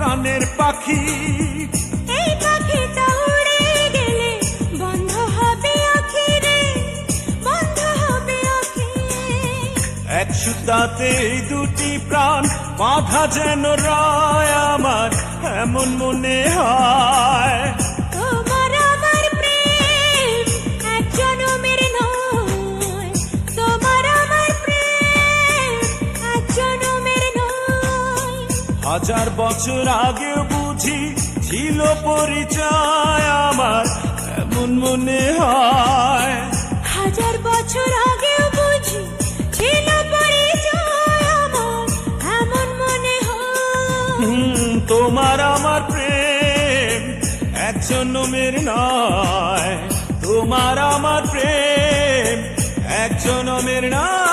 প্রাণের পাখি। এই পাখিটা উড়ে গেলে বন্ধ হবে আঁখি রে, বন্ধ হবে আঁখি। এক সুতাতে এই দুটি প্রাণ বাঁধা যেন রায় আমার, এমন মনে হয়। তোমার আমার প্রেম এক জনমের নয়, তোমার আমার প্রেম এক জনমের নয়। হাজার বছর আগেও বুঝি ছিল পরিচয় আমার, এমন মনে হয়। হাজার বছর আগেও বুঝি ছিল পরিচয় আমার, এমন মনে হয়। তোমার আমার প্রেম এক জনমের নয়, তোমার আমার প্রেম এক জনমের নয়।